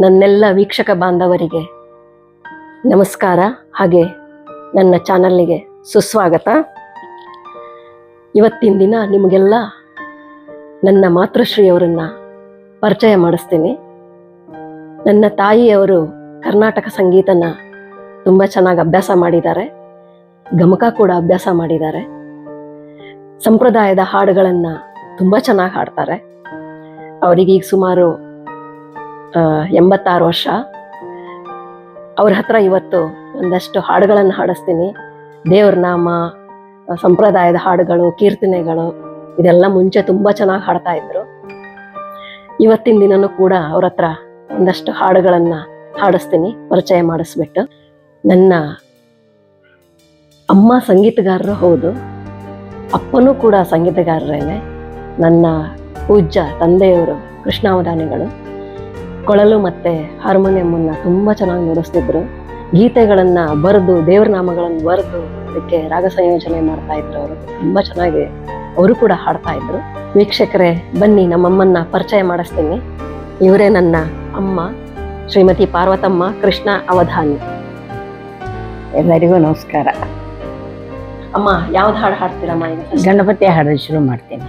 ನನ್ನೆಲ್ಲ ವೀಕ್ಷಕ ಬಾಂಧವರಿಗೆ ನಮಸ್ಕಾರ, ಹಾಗೆ ನನ್ನ ಚಾನಲ್ನಿಗೆ ಸುಸ್ವಾಗತ. ಇವತ್ತಿನ ದಿನ ನಿಮಗೆಲ್ಲ ನನ್ನ ಮಾತೃಶ್ರೀಯವರನ್ನ ಪರಿಚಯ ಮಾಡಿಸ್ತೀನಿ. ನನ್ನ ತಾಯಿಯವರು ಕರ್ನಾಟಕ ಸಂಗೀತನ ತುಂಬ ಚೆನ್ನಾಗಿ ಅಭ್ಯಾಸ ಮಾಡಿದ್ದಾರೆ, ಗಮಕ ಕೂಡ ಅಭ್ಯಾಸ ಮಾಡಿದ್ದಾರೆ. ಸಂಪ್ರದಾಯದ ಹಾಡುಗಳನ್ನು ತುಂಬ ಚೆನ್ನಾಗಿ ಹಾಡ್ತಾರೆ. ಅವರಿಗೀಗ ಸುಮಾರು 86 ವರ್ಷ. ಅವ್ರ ಹತ್ರ ಇವತ್ತು ಒಂದಷ್ಟು ಹಾಡುಗಳನ್ನು ಹಾಡಿಸ್ತೀನಿ. ದೇವ್ರ ನಾಮ, ಸಂಪ್ರದಾಯದ ಹಾಡುಗಳು, ಕೀರ್ತನೆಗಳು ಇದೆಲ್ಲ ಮುಂಚೆ ತುಂಬ ಚೆನ್ನಾಗಿ ಹಾಡ್ತಾ ಇದ್ರು. ಇವತ್ತಿನ ದಿನನೂ ಕೂಡ ಅವ್ರ ಹತ್ರ ಒಂದಷ್ಟು ಹಾಡುಗಳನ್ನು ಹಾಡಿಸ್ತೀನಿ ಪರಿಚಯ ಮಾಡಿಸ್ಬಿಟ್ಟು. ನನ್ನ ಅಮ್ಮ ಸಂಗೀತಗಾರರು ಹೌದು, ಅಪ್ಪನೂ ಕೂಡ ಸಂಗೀತಗಾರರೇನೆ. ನನ್ನ ಪೂಜ್ಯ ತಂದೆಯವರು ಕೃಷ್ಣಾವಧಾನಿಗಳು ಕೊಳಲು ಮತ್ತು ಹಾರ್ಮೋನಿಯಮನ್ನು ತುಂಬ ಚೆನ್ನಾಗಿ ನುಡಿಸ್ತಿದ್ರು. ಗೀತೆಗಳನ್ನು ಬರೆದು, ದೇವ್ರ ನಾಮಗಳನ್ನು ಬರೆದು ಅದಕ್ಕೆ ರಾಗ ಸಂಯೋಜನೆ ಮಾಡ್ತಾ ಇದ್ರು. ಅವರು ತುಂಬ ಚೆನ್ನಾಗಿ ಅವರು ಕೂಡ ಹಾಡ್ತಾ ಇದ್ರು. ವೀಕ್ಷಕರೇ, ಬನ್ನಿ ನಮ್ಮಮ್ಮನ್ನ ಪರಿಚಯ ಮಾಡಿಸ್ತೀನಿ. ಇವರೇ ನನ್ನ ಅಮ್ಮ, ಶ್ರೀಮತಿ ಪಾರ್ವತಮ್ಮ ಕೃಷ್ಣ ಅವಧಾನಿ. ಎಲ್ಲರಿಗೂ ನಮಸ್ಕಾರ. ಅಮ್ಮ, ಯಾವ್ದು ಹಾಡು ಹಾಡ್ತೀರಮ್ಮ? ಈಗ ಗಣಪತಿ ಹಾಡು ಶುರು ಮಾಡ್ತೀನಿ.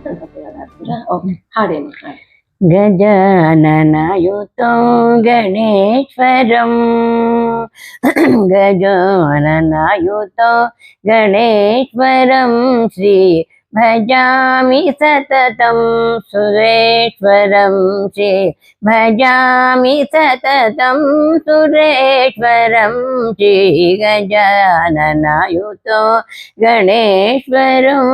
ಗಣಪತಿ ಹಾಡು ಹಾಡ್ತೀರಾ? ಓಕೆ, ಹಾಡೇನು? ಹಾಡಿ. ಗಜಾನನಯುತೋ ಗಣೇಶ್ವರಂ, ಗಜಾನನಯುತೋ ಗಣೇಶ್ವರಂ, ಶ್ರೀ ಭಜಾಮಿ ಸತತಂ ಸುರೇಶ್ವರಂ, ಶ್ರೀ ಭಜಾಮಿ ಸತತಂ ಸುರೇಶ್ವರಂ, ಶ್ರೀ ಗಜಾನನಯುತೋ ಗಣೇಶ್ವರಂ.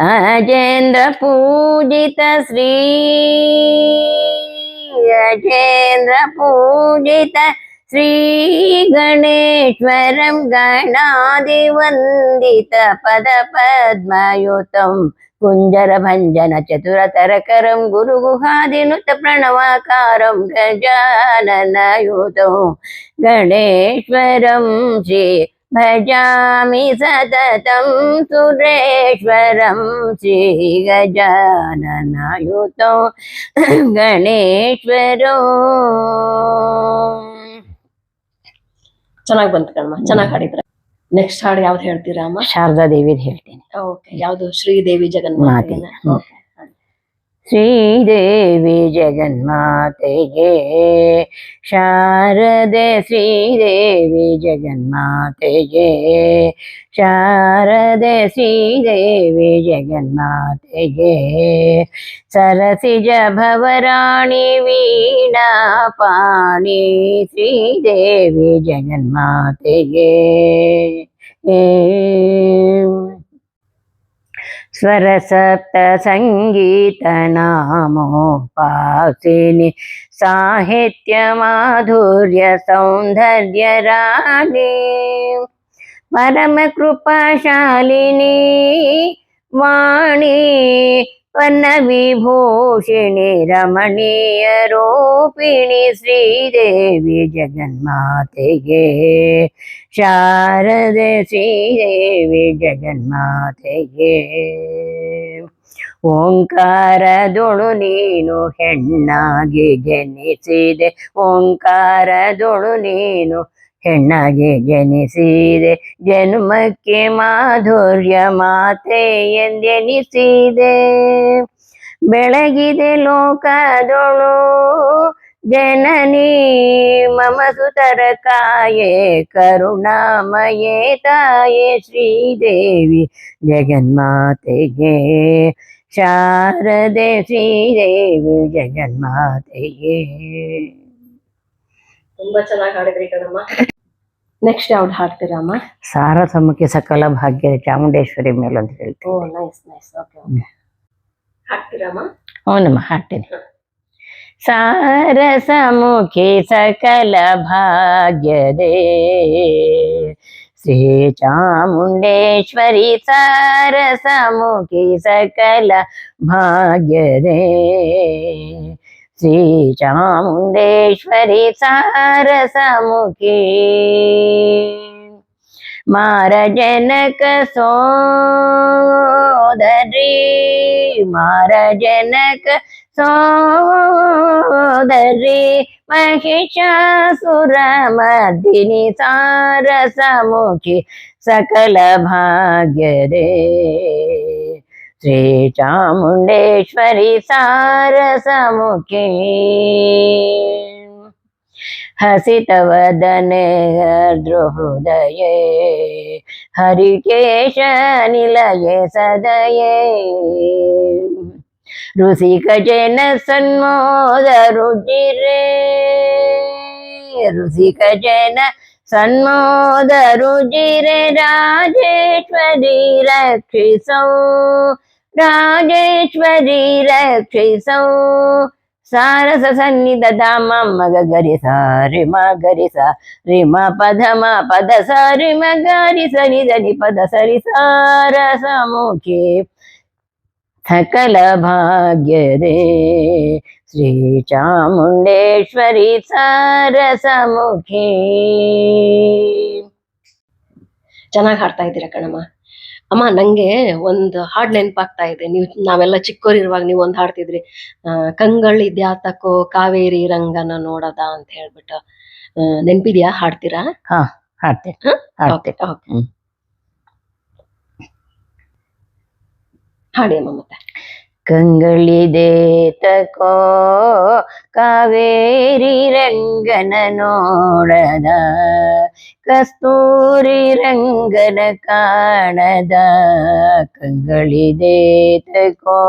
ಅಜೇಂದ್ರ ಪೂಜಿತ ಶ್ರೀ, ಅಜೇಂದ್ರ ಪೂಜಿತ ಶ್ರೀ ಗಣೇಶ್ವರಂ, ಗಣಾದಿ ವಂದಿತ ಪದ ಪದ್ಮಯುತಂ, ಕುಂಜರ ಭಂಜನ ಚತುರತರಕರಂ, ಗುರು ಗುಹಾದಿನುತ ಪ್ರಣವಾಕಾರಂ, ಗಜಾನನಯುತಂ ಗಣೇಶ್ವರಂ, ಶ್ರೀ ಭಜಾಮಿ ಸತತಂ ಸುರೇಶ್ವರಂ, ಶ್ರೀ ಗಜಾನನಯುತಂ ಗಣೇಶ್ವರಂ. ಚೆನ್ನಾಗಿ ಬಂತು ಕಣಮ್ಮ, ಚೆನ್ನಾಗಿ ಹಾಡಿದ್ರೆ. ನೆಕ್ಸ್ಟ್ ಹಾಡು ಯಾವ್ದು ಹೇಳ್ತೀರಾ ಅಮ್ಮ? ಶಾರದಾ ದೇವಿದ್ ಹೇಳ್ತೀನಿ. ಓಕೆ, ಯಾವುದು? ಶ್ರೀದೇವಿ ಜಗನ್ಮಾತೆ. ಓಕೆ. ಶ್ರೀದೇವಿ ಜಗನ್ಮಾತೆಗೆ ಶಾರದೆ, ಶ್ರೀದೇವಿ ಜಗನ್ಮಾತೆಗೆ ಶಾರದೆ, ಶ್ರೀದೇವಿ ಜಗನ್ಮಾತೆಗೆ ಸರಸಿಜ ಭವರಾಣಿ ವೀಣಾ ಪಾಣಿ, ಶ್ರೀದೇವಿ ಜಗನ್ಮಾತೆಗೆ ಸ್ವರ ಸಪ್ತ ಸಂಗೀತ ನಾಮೋಪಾಸಿನಿ, ಸಾಹಿತ್ಯ ಮಾಧುರ್ಯ ಸೌಂದರ್ಯ ರಾಣಿ, ಪರಮ ಕೃಪಾಶಾಲಿನಿ ವಾಣಿ, ವನ ವಿಭೂಷಿಣಿ ರಮಣೀಯ ರೂಪಿಣಿ, ಶ್ರೀದೇವಿ ಜಗನ್ಮಾತೆಗೆ ಶಾರದೆ, ಶ್ರೀದೇವಿ ಜಗನ್ಮಾತೆಗೆ. ಓಂಕಾರದೊಳು ನೀನು ಹೆಣ್ಣಾಗಿ ಜನಿಸಿದೆ, ಓಂಕಾರದೊಳು ನೀನು ಹೆಣ್ಣಾಗಿ ಜನಿಸಿದೆ, ಜನ್ಮಕ್ಕೆ ಮಾಧುರ್ಯ ಮಾತೆ ಎಂದೆನಿಸಿದೆ, ಬೆಳಗಿದೆ ಲೋಕದೊಳು ಜನನಿ ಮಮ ಸುತರ ಕಾಯೆ, ಕರುಣಾಮಯೇ ತಾಯೇ, ಶ್ರೀದೇವಿ ಜಗನ್ಮಾತೆಗೆ ಶಾರದೆ, ಶ್ರೀದೇವಿ ಜಗನ್ಮಾತೆಗೆ. ತುಂಬಾ ಚೆನ್ನಾಗಿ ಹಾಡಿದ್ರಿ ಕಣಮ್ಮ. ನೆಕ್ಸ್ಟ್ ಯಾವ್ದು ಹಾಡ್ತೀರಾ ಅಮ್ಮ? ಸಾರಸಮುಖಿ ಸಕಲ ಭಾಗ್ಯ ಚಾಮುಂಡೇಶ್ವರಿ ಮೇಲೆ ಅಂತ ಹೇಳ್ತೀನಿ. Oh, nice nice. Okay okay, ಹಾಡ್ತೀರಮ್ಮ? ಹೌದಮ್ಮ, ಹಾಡ್ತೀನಿ. ಸಾರಸಮುಖಿ ಸಕಲ ಭಾಗ್ಯದೇ ಶ್ರೀ ಚಾಮುಂಡೇಶ್ವರಿ, ಸಾರಸಮುಖಿ ಸಕಲ ಭಾಗ್ಯದೇ, ಶ್ರೀ ಚಾಮುಂಡೇಶ್ವರಿ ಸಾರಸಮುಖಿ, ಮಾರ ಜನಕ ಸೋ ಮಾರ ಜನಕ ಸೋದರಿ ಮಹಿಷಾಸುರ ಮರ್ದಿನಿ ಸಾರಸಮುಖಿ ಸಕಲ ಭಾಗ್ಯರೇ ಶ್ರೀ ಚಾಮುಂಡೇಶ್ವರಿ ಸಾರಸಮುಖಿ ಹಸಿತವದನೆ ಹೃದಯೇ ಹರಿಕೇಶ ನಿಲಯೇ ಸದಯೇ ಋಷಿಕ ಜನ ಸನ್ಮೋದ ರುಚಿರೇ ಋಷಿಕ ಜನ ಸನ್ಮೋದ ರುಚಿರೆ ರಾಜೇಶ್ವರಿ ರಕ್ಷಿಸೌ ರಾಜೇಶ್ವರಿ ರಕ್ಷಿಸೌ ಸಾರಸ ಸನ್ನಿಧದ ಮಗ ಗರಿ ಸ ರಿಮ ಗರಿ ಸ ರಿಮ ಪದ ಮ ಪದ ಸ ರಿಮ ಗರಿ ಸ ನಿ ಧನಿ ಪದ ಸರಿ ಸಾರಸ ಮುಖಿ ಸಕಲ ಭಾಗ್ಯರೇ ಶ್ರೀ ಚಾಮುಂಡೇಶ್ವರಿ ಸಾರಸ ಮುಖಿ. ಚೆನ್ನಾಗಿ ಹಾಡ್ತಾ ಇದ್ದೀರಾ ಕಣಮ್ಮ. ಅಮ್ಮ, ನಂಗೆ ಒಂದು ಹಾಡು ನೆನಪಾಗ್ತಾ ಇದೆ. ನಾವೆಲ್ಲ ಚಿಕ್ಕವರಿರುವಾಗ ನೀವು ಒಂದು ಹಾಡ್ತಿದ್ರಿ, ಕಂಗಳಿದ್ಯಾತಕೋ ಕಾವೇರಿ ರಂಗನ ನೋಡದ ಅಂತ ಹೇಳ್ಬಿಟ್ಟು. ನೆನ್ಪಿದ್ಯಾ? ಹಾಡ್ತೀರಾ? ಹಾ, ಹಾಡ್ತೇನೆ. ಹಾಡಿ ಅಮ್ಮ ಮತ್ತೆ. ಕಂಗಳಿದೆ ತಕೋ ಕಾವೇರಿ ರಂಗನ ನೋಡದ ಕಸ್ತೂರಿ ರಂಗನ ಕಾಣದ ಕಂಗಳಿದೆ ತಕೋ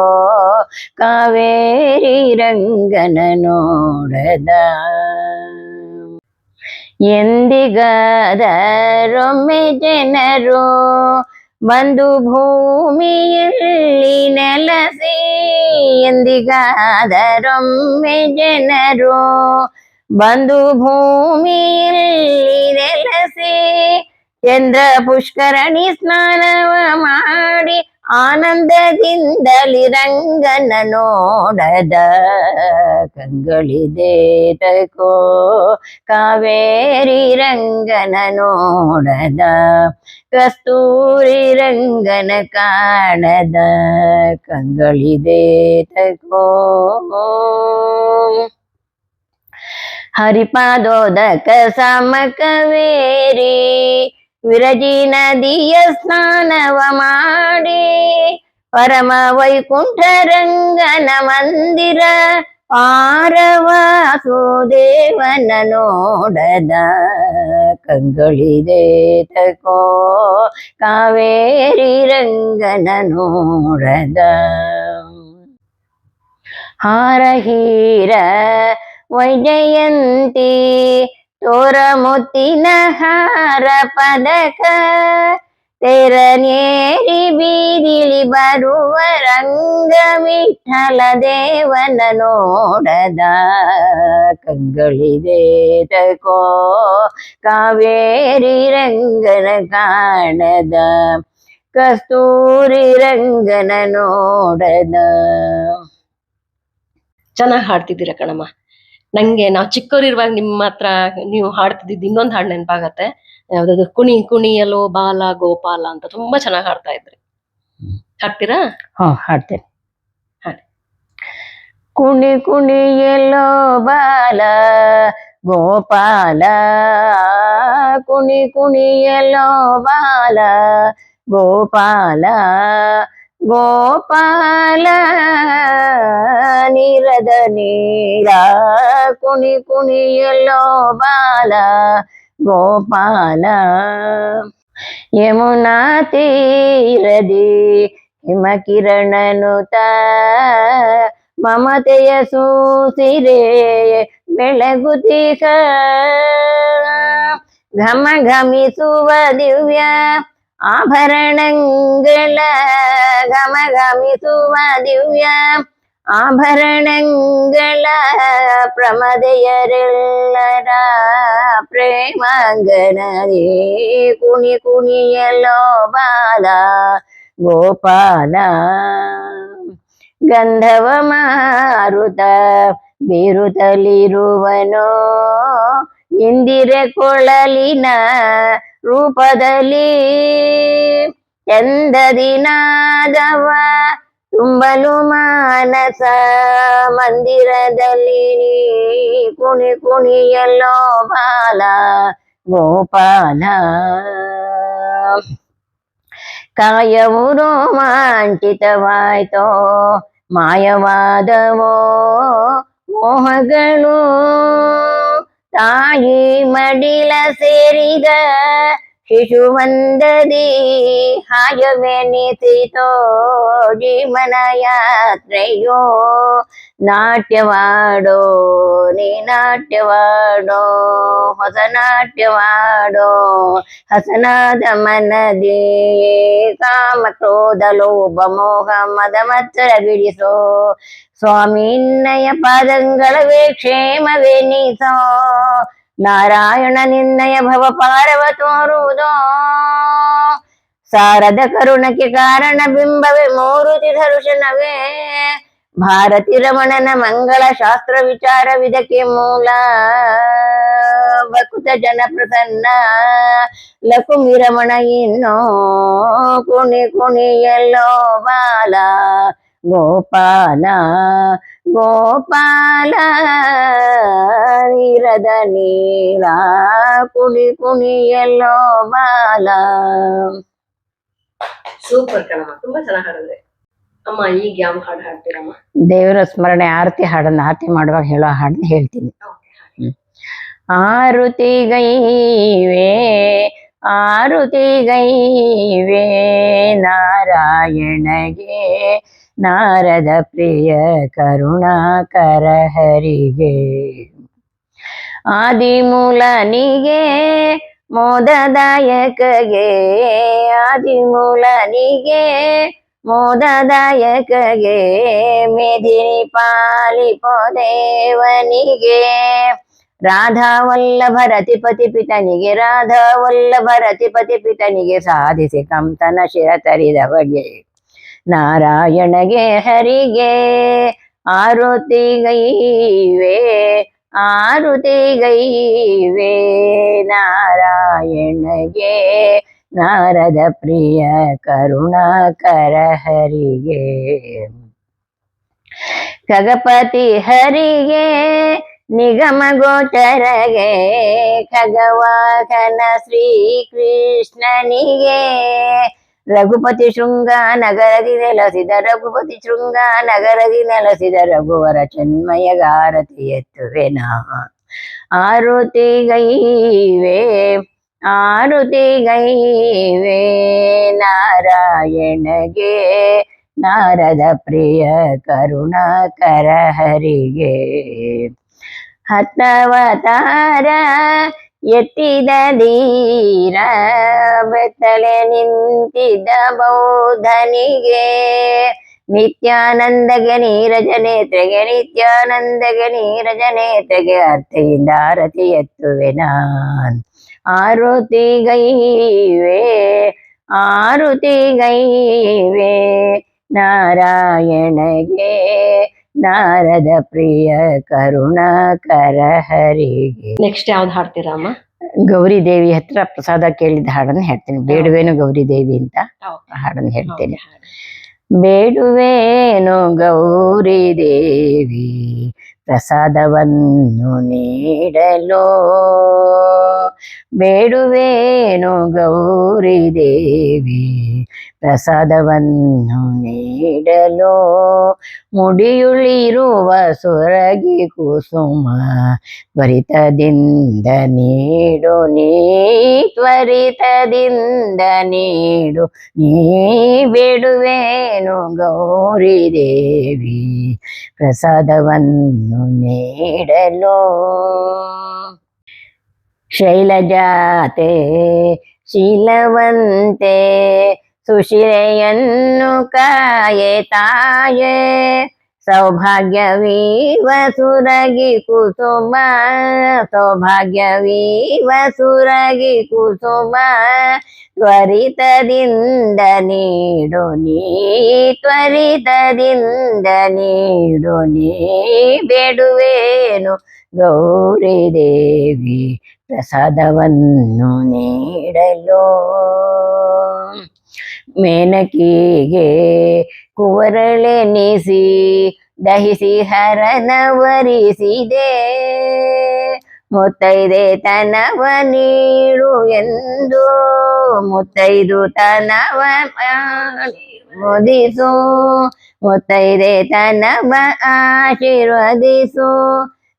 ಕಾವೇರಿ ರಂಗನ ನೋಡದ ಎಂದಿಗಾದರೊಮ್ಮೆ ಜನರು ಬಂದು ಭೂಮಿಯಲ್ಲಿ ನೆಲಸಿ ಎಂದಿಗಾದರೊಮ್ಮೆ ಜನರು ಬಂದು ಭೂಮಿಯಲ್ಲಿ ನೆಲಸಿ ಚಂದ್ರ ಪುಷ್ಕರಣಿ ಸ್ನಾನವ ಮಾಡಿ ಆನಂದದಿಂದಲಿ ರಂಗನ ನೋಡದ ಕಂಗಳಿದೆ ತಕೋ ಕಾವೇರಿ ರಂಗನ ನೋಡದ ಕಸ್ತೂರಿ ರಂಗನ ಕಾಣದ ಕಂಗಳಿದೆ ತಕೋ ಹರಿಪಾದೋದಕ ಸಮಕವೇರಿ ವಿರಜಿ ನದಿಯ ಸ್ನಾನವ ಮಾಡಿ ಪರಮ ವೈಕುಂಠ ರಂಗನ ಮಂದಿರ ಪಾರವಾಸುದೇವನ ನೋಡದ ಕಂಗಳಿದೆ ತಕೋ ಕಾವೇರಿ ರಂಗನ ನೋಡದ ಹಾರಹೀರ ವೈಜಯಂತಿ ತೋರ ಮುತ್ತಿನ ಹಾರ ಪದಕ ತೆರನೇರಿ ಬೀದಿಲಿ ಬರುವ ರಂಗ ವಿಠಲ ದೇವನ ನೋಡದ ಕಂಗಳಿದೆ ತಕೋ ಕಾವೇರಿ ರಂಗನ ಕಾಣದ ಕಸ್ತೂರಿ ರಂಗನ ನೋಡದ. ಚೆನ್ನಾಗಿ ಹಾಡ್ತಿದ್ದೀರಾ ಕಣಮ್ಮ. ನಂಗೆ ನಾವು ಚಿಕ್ಕವರಿರುವಾಗ ನಿಮ್ಮ ಹತ್ರ ನೀವು ಹಾಡ್ತಿದ್ದಿದ್ದು ಇನ್ನೊಂದು ಹಾಡು ನೆನಪಾಗತ್ತೆ. ಯಾವ್ದಾದ್ರು ಕುಣಿ ಕುಣಿಯಲೋ ಬಾಲ ಗೋಪಾಲ ಅಂತ ತುಂಬಾ ಚೆನ್ನಾಗಿ ಹಾಡ್ತಾ ಇದ್ರಿ. ಹಾಡ್ತೀರಾ? ಹಾ, ಹಾಡ್ತೇನೆ. ಹಾಡಿ. ಕುಣಿ ಕುಣಿಯಲೋ ಬಾಲ ಗೋಪಾಲ ಕುಣಿ ಕುಣಿಯಲೋ ಬಾಲ ಗೋಪಾಲ ಗೋಪಾಲ ನೀರದ ನೀರ ಕುಣಿ ಕುಣಿಯಲೋ ಬಾಲ ಗೋಪಾಲ ಯಮುನಾ ತೀರದಿ ಹಿಮಕಿರಣನುತ ಮಮತೆಯ ಸೂಸಿರೆ ಬೆಳಗುತಿಕ ಘಮ ಘಮಿಸುವ ದಿವ್ಯ ಆಭರಣಗಳ ಘಮ ಘಮಿಸುವ ದಿವ್ಯ ಆಭರಣಗಳ ಪ್ರಮದೆಯರೆಲ್ಲರ ಪ್ರೇಮಾಂಗನದೇ ಕುಣಿ ಕುಣಿಯಲೋ ಬಾಲ ಗೋಪಾಲ ಗಂಧವ ಮಾರುತ ಬೀರುತ್ತಲಿರುವನೋ ಇಂದಿರೆ ಕೊಳಲಿನ ರೂಪದಲ್ಲಿ ಚಂದದಿ ನಾದವ ತುಂಬಲು ಮಾನಸ ಮಂದಿರದಲ್ಲಿ ಕುಣಿ ಕುಣಿಯಲ್ಲೋ ಬಾಲ ಗೋಪಾಲ. ಕಾಯವು ರೋಮಾಂಚಿತವಾಯ್ತೋ ಮಾಯವಾದವೋ ಮೋಹಗಳು. ತಾಯಿ ಮಡಿಲ ಸೇರಿದ ಶಿಶುವಂದದಿ ಹಾಯವೆನಿಸಿತೋ ಜೀವನ ಯಾತ್ರೆಯೋ. ನಾಟ್ಯವಾಡೋ ನೀ ನಾಟ್ಯವಾಡೋ ಹೊಸ ನಾಟ್ಯವಾಡೋ ಹಸನಾದ ಮನದಿ. ಕಾಮ ಕ್ರೋಧ ಲೋಭ ಮೋಹ ಮದ ಮತ್ಸರ ಬಿಡಿಸೋ ಸ್ವಾಮಿ ನಿನ್ನಯ ಪಾದಂಗಳವೇ ಕ್ಷೇಮವೆನಿಸೋ. ನಾರಾಯಣ ನಿನ್ನಯ ಭವ ಪಾರವ ತೋರುವುದೋ ಸಾರದ ಕರುಣಕ್ಕೆ ಕಾರಣ ಬಿಂಬವೇ ಮೂರುತಿ ದರ್ಶನವೇ. ಭಾರತಿ ರಮಣನ ಮಂಗಳ ಶಾಸ್ತ್ರ ವಿಚಾರವಿದಕ್ಕೆ ಮೂಲ. ಭಕುತ ಜನ ಪ್ರಸನ್ನ ಲಕುಮಿ ರಮಣ ಇನ್ನೋ ಕುಣಿ ಕುಣಿಯಲ್ಲೋ ಬಾಲ ಗೋಪಾಲ ಗೋಪಾಲ. ನೀರದ ನೀಲ ಕುಣಿ ಕುಣಿಯಲ್ಲೋ ಬಾಲ. ಸೂಪರ್ ಕಣಮ್ಮ, ತುಂಬಾ ಚೆನ್ನಾಗಿ ಹಾಡಿದ್ರೆ. ಅಮ್ಮ ಈಗ ಯಾವ ಹಾಡು ಹಾಡ್ತೀರಮ್ಮ? ದೇವರ ಸ್ಮರಣೆ ಆರತಿ ಹಾಡನ್ನ ಆರತಿ ಮಾಡುವಾಗ ಹೇಳೋ ಹಾಡನ್ನ ಹೇಳ್ತೀನಿ. ಆರುತಿಗೈವೆ ಆರುತಿಗೈವೆ ನಾರಾಯಣಗೆ ನಾರದ ಪ್ರಿಯ ಕರುಣಾಕರ ಹರಿಗೆ. ಆದಿಮೂಲನಿಗೆ ಮೋದದಾಯಕಗೆ ಆದಿಮೂಲನಿಗೆ ಮೋದದಾಯಕಗೆ ಮೇದಿನಿ ಪಾಲಿಪೋ ದೇವನಿಗೆ. ರಾಧಾ ವಲ್ಲಭ ರತಿಪತಿ ಪಿತನಿಗೆ ರಾಧಾ ವಲ್ಲಭ ರತಿಪತಿ ಪಿತನಿಗೆ ಸಾಧಿಸಿ ಕಂಸನ ಶಿರ ತರಿದವಗೆ ನಾರಾಯಣಗೆ ಹರಿಗೆ. ಆರುತಿಗೈವೆ ಆರುತಿಗೈವೆ ನಾರಾಯಣಗೆ ನಾರದ ಪ್ರಿಯ ಕರುಣಾಕರ ಹರಿಗೆ. ಖಗಪತಿ ಹರಿಗೆ ನಿಗಮ ಗೋಚರಗೆ ಖಗವಾಹನ ಶ್ರೀ ಕೃಷ್ಣನಿಗೆ. ರಘುಪತಿ ಶೃಂಗ ನಗರದಿ ನೆಲೆಸಿದ ರಘುಪತಿ ಶೃಂಗ ನಗರದಿ ನೆಲೆಸಿದ ರಘುವರ ಚಿನ್ಮಯಗಾರತಿ ಎತ್ತುವೆನಾ. ಆರುತಿಗೈವೆ ಆರುತಿಗೈವೆ ನಾರಾಯಣಗೆ ನಾರದ ಪ್ರಿಯ ಕರುಣಾಕರ ಹರಿಗೆ. ಹತ್ತವತಾರ ಎತ್ತಿದ ಧೀರ ಬೆತ್ತಲೆ ನಿಂತಿದ್ದ ಬೌದ್ಧನಿಗೆ. ನಿತ್ಯಾನಂದಗೆ ನೀರಜ ನೇತ್ರೆಗೆ ನಿತ್ಯಾನಂದಗೆ ನೀರಜ ನೇತ್ರೆಗೆ ಅರ್ಥೆಯಿಂದ ಆರತಿ ಎತ್ತುವೆನಾನ್. ಆರುತಿಗೈವೆ ಆರುತಿಗೈವೆ ನಾರಾಯಣಗೆ ನಾರದ ಪ್ರಿಯ ಕರುಣಾಕರ ಹರಿಗೆ. ನೆಕ್ಸ್ಟ್ ಯಾವ್ದು ಹಾಡ್ತೀರಾ ಅಮ್ಮ? ಗೌರಿ ದೇವಿ ಹತ್ರ ಪ್ರಸಾದ ಕೇಳಿದ ಹಾಡನ್ನು ಹೇಳ್ತೀನಿ. ಬೇಡುವೇನು ಗೌರಿ ದೇವಿ ಅಂತ ಹಾಡನ್ನು ಹೇಳ್ತೇನೆ. ಬೇಡುವೇನು ಗೌರಿ ದೇವಿ ಪ್ರಸಾದವನ್ನು ನೀಡಲೋ. ಬೇಡುವೇನು ಗೌರಿ ದೇವಿ ಪ್ರಸಾದವನ್ನು ನೀಡಲೋ. ಮುಡಿಯುಳಿರುವ ಸುರಗಿ ಕುಸುಮ ತ್ವರಿತದಿಂದ ನೀಡು ನೀ ತ್ವರಿತದಿಂದ ನೀಡು ನೀ. ಬೇಡುವೇನು ಗೌರಿ ದೇವಿ ಪ್ರಸಾದವನ್ನು ನೀಡಲೋ. ಶೈಲಜಾತೆ ಶೀಲವಂತೆ ಸುಶಿರೆಯನ್ನು ಕಾಯೆ ತಾಯೆ. ಸೌಭಾಗ್ಯವೀವ ಸುರಗಿ ಕುಸುಮ ಸೌಭಾಗ್ಯವೀವ ಸುರಗಿ ಕುಸುಮ. ತ್ವರಿತದಿಂದ ನೀಡು ನೀ ತ್ವರಿತದಿಂದ ನೀಡು ನೀ. ಬೇಡುವೇನು ಗೌರಿ ದೇವಿ ಪ್ರಸಾದವನ್ನು ನೀಡಲೋ. ಮೇನಕಿಗೆ ಕುವರಳೆನಿಸಿ ದಹಿಸಿ ಹರನವರಿಸಿದೆ. ಮುತ್ತೈದೆ ತನವ ನೀಡು ಎಂದು ಮುತ್ತೈದು ತನವ ಮುದಿಸು. ಮುತ್ತೈದೆ ತನವ ಆಶೀರ್ವದಿಸು.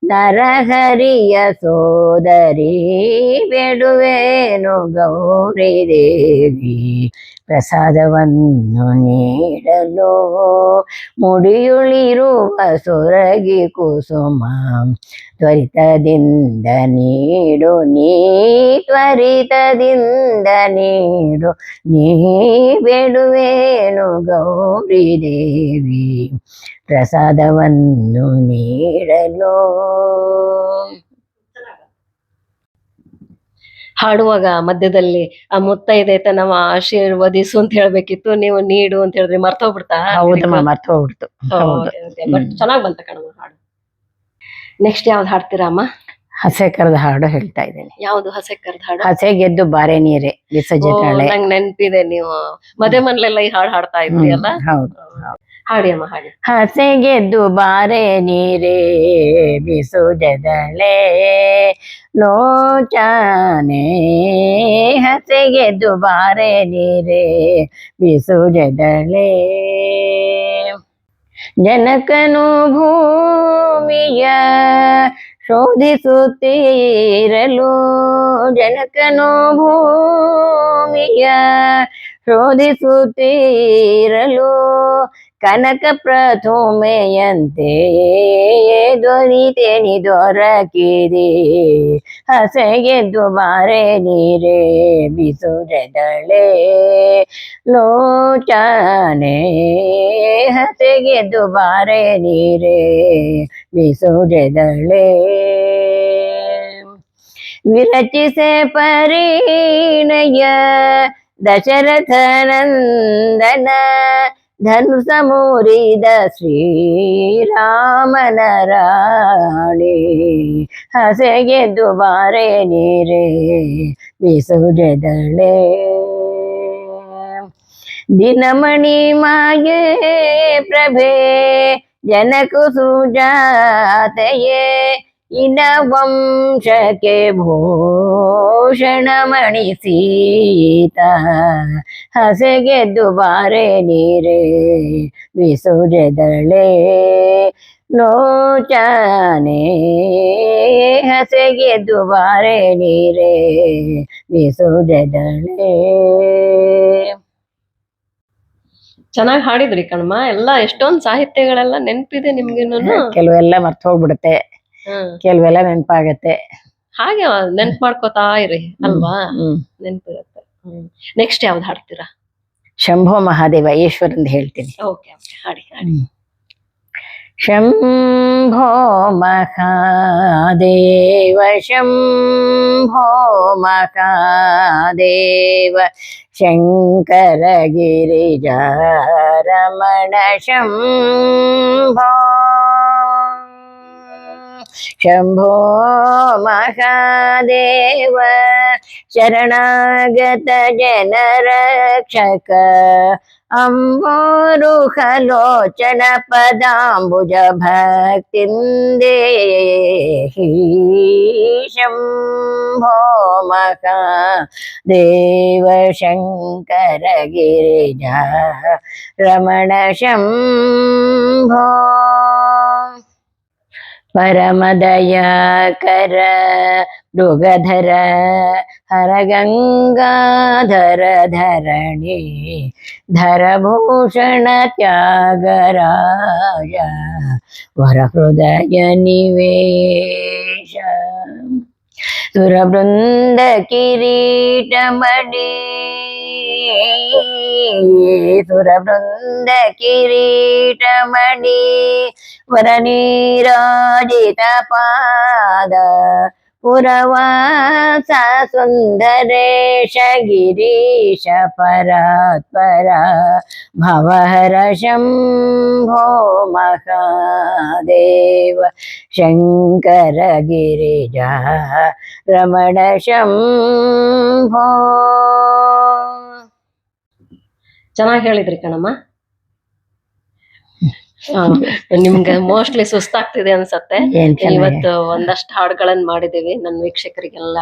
ನರಹರಿಯ ಸೋದರಿ ಬೇಡುವೇನು ಗೌರಿ ದೇವಿ ಪ್ರಸಾದವನ್ನು ನೀಡಲು. ಮುಡಿಯುಳಿರುವ ಸೊರಗಿ ಕುಸುಮ ತ್ವರಿತದಿಂದ ನೀಡು ನೀ. ತ್ವರಿತದಿಂದ ನೀಡು ನೀ. ಬೇಡುವೇನು ಗೌರಿ ದೇವಿ ಪ್ರಸಾದವನ್ನು ನೀಡಲು. ಹಾಡುವಾಗ ಮಧ್ಯದಲ್ಲಿ ಆ ಮುತ್ತೈದೆ ತನವ ಆಶೀರ್ವದಿಸು ಅಂತ ಹೇಳ್ಬೇಕಿತ್ತು, ನೀವು ನೀಡು ಅಂತ ಹೇಳಿದ್ರಿ, ಮರ್ತೋಗ್ಬಿಡ್ತಾ? ಹೌದಮ್ಮ, ಮರ್ತು ಹೋಗ್ಬಿಡ್ತು. ಬಟ್ ಚೆನ್ನಾಗ್ ಬಂತ ಕಣಮ್ಮ ಹಾಡು. ನೆಕ್ಸ್ಟ್ ಯಾವ್ದು ಹಾಡ್ತೀರಾ ಅಮ್ಮ? ಹಸೆ ಕರೆದ ಹಾಡು ಹೇಳ್ತಾ ಇದ್ದೇನೆ. ಯಾವ್ದು ಹಸೆ ಕರೆದ ಹಾಡು? ಹಸೆ ಗೆದ್ದು ಬಾರೆ ನೀರೆ ವಿಸರ್ಜನೆ. ನಂಗೆ ನೆನ್ಪಿದೆ, ನೀವು ಮದೆ ಮನ್ಲೆಲ್ಲ ಈ ಹಾಡು ಹಾಡ್ತಾ ಇದ್ರಿ ಅಲ್ಲ? ಹೌದು. ಹಾಡಿ ಅಮ್ಮ ಹಾಡಿ. ಹಸೆಗೆದ್ದು ಬಾರೆ ನೀರೇ ಬಿಸುಜದಳೆ ಲೋಚನೆ. ಹಸೆಗೆದ್ದು ಬಾರೆ ನೀರೇ ಬಿಸುಜದಳೆ. ಜನಕನು ಭೂಮಿಯ ಶೋಧಿಸುತ್ತೀರಲು. ಜನಕನು ಭೂಮಿಯ ಶೋಧಿಸುತ್ತೀರಲು. ಕನಕ ಪ್ರಥಮೆಯಂತೆ ದೊರಿತೆನಿ ದೊರಕಿದೆ. ಹಸೆಗೆದ್ದು ಬಾರೆ ನೀರೇ ಬಿಸುಜದಳೆ ಲೋಚನೆ. ಹಸೆಗೆದ್ದು ಬಾರೆ ನೀರೇ ಬಿಸುಜದಳೆ. ವಿರಚಿಸೆ ಪರಿಣಯ ದಶರಥ ನಂದನ. ಧನುಷ ಮುರಿದ ಶ್ರೀರಾಮನ ರಾಣಿ. ಹಸೆಗೆದ್ದು ಬಾರೆ ನೀರೇ ಬಿಸುಜದಳೆ. ದಿನಮಣಿ ಮಾಯೆ ಪ್ರಭೆ ಜನಕು ಸುಜಾತೆಯೇ. ಇನ ವಂಶಕ್ಕೆ ಭೂಷಣಮಣಿ ಸೀತಾ. ಹಸೆಗೆದ್ದು ಬಾರೆ ನೀರೇ ಬಿಸುಜದಳೆ ಲೋಚನೆ. ಹಸೆಗೆದ್ದು ಬಾರೆ ನೀರೇ ಬಿಸುಜದಳೆ. ಚೆನ್ನಾಗಿ ಹಾಡಿದ್ರಿ ಕಣಮ್ಮ. ಎಲ್ಲ ಎಷ್ಟೊಂದ್ ಸಾಹಿತ್ಯಗಳೆಲ್ಲ ನೆನ್ಪಿದೆ ನಿಮ್ಗೇನು? ಕೆಲವೆಲ್ಲ ಮರ್ತು ಹೋಗ್ಬಿಡುತ್ತೆ, ಕೆಲವೆಲ್ಲ ನೆನಪಾಗತ್ತೆ. ಹಾಗೆ ನೆನ್ಪು ಮಾಡ್ಕೋತಾ ಇರಿ ಅಲ್ವಾ, ನೆನ್ಪಿರುತ್ತೆ. ನೆಕ್ಸ್ಟ್ ಯಾವ್ದು ಹಾಡ್ತೀರಾ? ಶಂಭೋ ಮಹಾದೇವ ಈಶ್ವರಂದು ಹೇಳ್ತೀನಿ. ಓಕೆ, ಹಾಡಿ ಹಾಡಿ. ಶಂಭೋ ಮಹಾದೇವ ಶಂಭೋ ಮಹಾದೇವ ಶಂಕರ ಗಿರಿಜಾ ರಮಣ ಶಂಭೋ. ಶಂಭೋ ಮಹಾದೇವ ಶರಣಾಗತ ಜನರಕ್ಷಕ. ಅಂಬೋರುಹಲೋಚನ ಪದಾಂಬುಜ ಭಕ್ತಿಂದೇಹಿ. ಶಂಭೋ ಮಹಾದೇವ ಶಂಕರ ಗಿರಿಜಾ ರಮಣ ಶಂಭೋ. ಪರಮದಯಾಕರ ಮೃಗಧರ ಹರಗಂಗಾಧರ ಧರಣಿ. ಧರಭೂಷಣ ತ್ಯಾಗರಾಜ ವರಹೃದಯ ನಿವೇಶ. ಸುರವೃಂದ ಕಿರೀಟಮಣಿ. ಸುರವೃಂದ ಕಿರೀಟಮಣಿ. ವರನೀರಾಜಿತ ಪಾದ ಪುರವಾಸ ಸುಂದರೇಶ ಗಿರೀಶ ಪರಾತ್ಪರ. ಭವಹರ ಶಂಭೋ ಮಹಾದೇವ ಶಂಕರ ಗಿರಿಜಾ ರಮಣ ಶಂಭೋ. ಚೆನ್ನಾಗಿ ಹೇಳಿದ್ರಿ ಕಣಮ್ಮ. ನಿಮ್ಗೆ ಮೋಸ್ಟ್ಲಿ ಸುಸ್ತಾಗ್ತಿದೆ ಅನ್ಸತ್ತೆ. ಏನ್ ಚೆನ್ನಾಗಿ ಇವತ್ತು ಒಂದಷ್ಟು ಹಾಡುಗಳನ್ನ ಮಾಡಿದೀವಿ. ನನ್ನ ವೀಕ್ಷಕರಿಗೆಲ್ಲ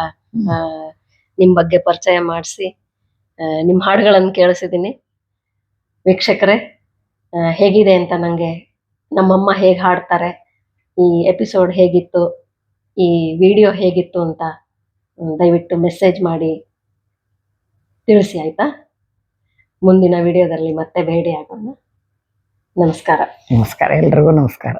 ನಿಮ್ ಬಗ್ಗೆ ಪರಿಚಯ ಮಾಡಿಸಿ ನಿಮ್ ಹಾಡುಗಳನ್ನ ಕೇಳಿಸಿದೀನಿ. ವೀಕ್ಷಕರೇ, ಹೇಗಿದೆ ಅಂತ ನಂಗೆ ನಮ್ಮಮ್ಮ ಹೇಗೆ ಹಾಡ್ತಾರೆ, ಈ ಎಪಿಸೋಡ್ ಹೇಗಿತ್ತು, ಈ ವಿಡಿಯೋ ಹೇಗಿತ್ತು ಅಂತ ದಯವಿಟ್ಟು ಮೆಸೇಜ್ ಮಾಡಿ ತಿಳಿಸಿ, ಆಯ್ತಾ? ಮುಂದಿನ ವಿಡಿಯೋದಲ್ಲಿ ಮತ್ತೆ ಭೇಟಿ ಆಗೋಣ. ನಮಸ್ಕಾರ. ನಮಸ್ಕಾರ, ಎಲ್ರಿಗೂ ನಮಸ್ಕಾರ.